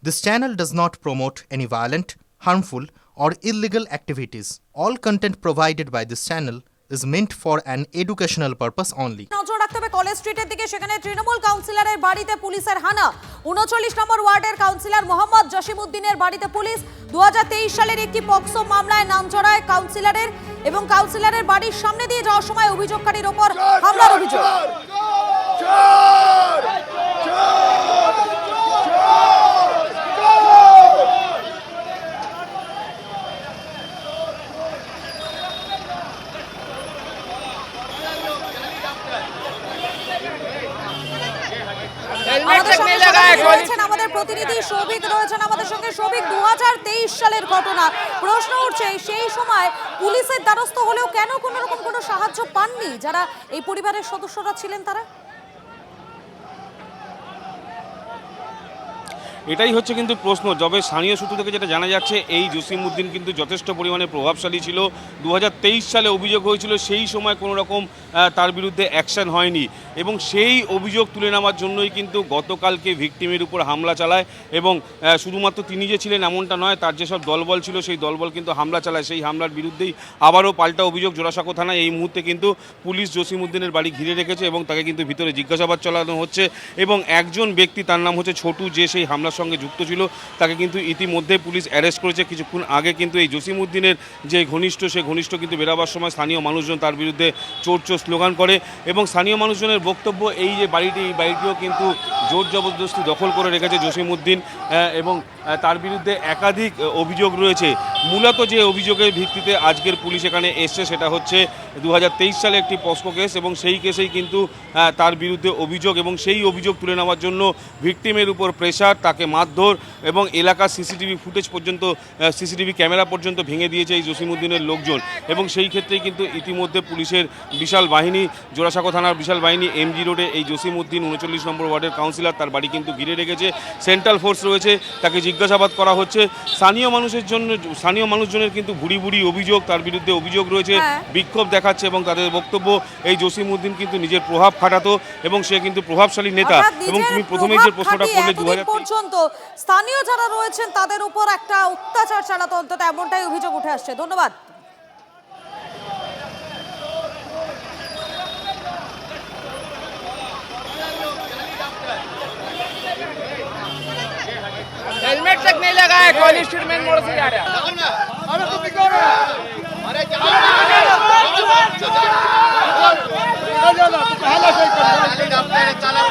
This channel does not promote any violent, harmful, or illegal activities. All content provided by this channel is meant for an educational purpose only. নজর রাখতে হবে college স্ট্রিটের দিকে। সেখানে তৃণমূল কাউন্সিলরের বাড়িতে পুলিশের হানা। 39 নম্বর ওয়ার্ডের কাউন্সিলর মোহাম্মদ জসিমউদ্দিনের বাড়িতে পুলিশ 2023 সালের একটি পক্সো মামলায় নাম জড়ায় কাউন্সিলরের এবং কাউন্সিলরের বাড়ির সামনে দিয়ে যাওয়ার সময় অভিযোগকারীর ওপর হামলার অভিযোগ। আমাদের প্রতিনিধি সৌভিক রয়েছেন আমাদের সঙ্গে। সৌভিক, 2023 সালের ঘটনা, প্রশ্ন উঠছে সেই সময় পুলিশের দ্বারস্থ হলেও কেন কোনো রকম কোনো সাহায্য পাননি যারা এই পরিবারের সদস্যরা ছিলেন তারা? এটাই হচ্ছে কিন্তু প্রশ্ন। তবে স্থানীয় সূত্র থেকে যেটা জানা যাচ্ছে, এই জসিমউদ্দিন কিন্তু যথেষ্ট পরিমাণে প্রভাবশালী ছিল। 2023 সালে অভিযোগ হয়েছিল, সেই সময় কোনো রকম তার বিরুদ্ধে অ্যাকশন হয়নি এবং সেই অভিযোগ তুলে নেওয়ার জন্যই কিন্তু গতকালকে ভিকটিমের উপর হামলা চালায় এবং শুধুমাত্র তিনি যে ছিলেন এমনটা নয়, তার যেসব দলবল ছিল সেই দলবল কিন্তু হামলা চালায়। সেই হামলার বিরুদ্ধেই আবারও পাল্টা অভিযোগ জোড়াসাঁকো থানায়। এই মুহূর্তে কিন্তু পুলিশ জসিমউদ্দিনের বাড়ি ঘিরে রেখেছে এবং তাকে কিন্তু ভিতরে জিজ্ঞাসাবাদ চালানো হচ্ছে এবং একজন ব্যক্তি, তার নাম হচ্ছে ছোটু, যে সেই হামলার সঙ্গে যুক্ত ছিল, তাকে কিন্তু ইতিমধ্যে পুলিশ অ্যারেস্ট করেছে। কিছুক্ষণ আগে কিন্তু এই জসিমউদ্দিনের যে ঘনিষ্ঠ, সেই ঘনিষ্ঠ কিন্তু বেরাবার সময় স্থানীয় মানুষজন তার বিরুদ্ধে চোর চোর স্লোগান করে এবং স্থানীয় মানুষজনের বক্তব্য এই যে এই বাড়িটিও কিন্তু জোর জবরদস্তি দখল করে রেখেছে জসিমউদ্দিন এবং তার বিরুদ্ধে একাধিক অভিযোগ রয়েছে। মূলত যে অভিযোগের ভিত্তিতে আজকের পুলিশ এখানে এসছে সেটা হচ্ছে 2023 সালে একটি পক্সো কেস এবং সেই কেসেই কিন্তু তার বিরুদ্ধে অভিযোগ এবং সেই অভিযোগ তুলে নেওয়ার জন্য ভিকটিমের উপর প্রেশার, তাকে মারধর এবং এলাকার সিসিটিভি ফুটেজ পর্যন্ত, সিসিটিভি ক্যামেরা পর্যন্ত ভেঙে দিয়েছে এই জসিমউদ্দিনের লোকজন এবং সেই ক্ষেত্রেই কিন্তু ইতিমধ্যে পুলিশের বিশাল বাহিনী, জোড়াসাঁকো থানার বিশাল বাহিনী এমজি রোডে এই জসিমউদ্দিন 39 নম্বর ওয়ার্ডের কাউন্সিলর, তার বাড়ি কিন্তু ঘিরে রেখেছে। সেন্ট্রাল ফোর্স রয়েছে, তাকে জিজ্ঞাসাবাদ করা হচ্ছে। স্থানীয় মানুষজনের কিন্তু ভুরি ভুরি অভিযোগ, তার বিরুদ্ধে অভিযোগ রয়েছে, বিক্ষোভ দেখাচ্ছে এবং তাদের বক্তব্য এই জসিমউদ্দিন কিন্তু নিজের প্রভাব খাটাতো এবং সে কিন্তু প্রভাবশালী নেতা। এবং তুমি প্রথমেই যে প্রশ্নটা করলে 2000 পর্যন্ত স্থানীয় যারা রয়েছেন তাদের উপর একটা অত্যাচার চালাতো, অন্তত এমনটাই অভিযোগ উঠে আসছে। ধন্যবাদ। हेलमेट तक नहीं लगा है, कॉलेज स्ट्रीट मेन मोड़ से जा रहा है। अरे तुम क्यों रहे हो? अरे चलो तू पहले से कर, चला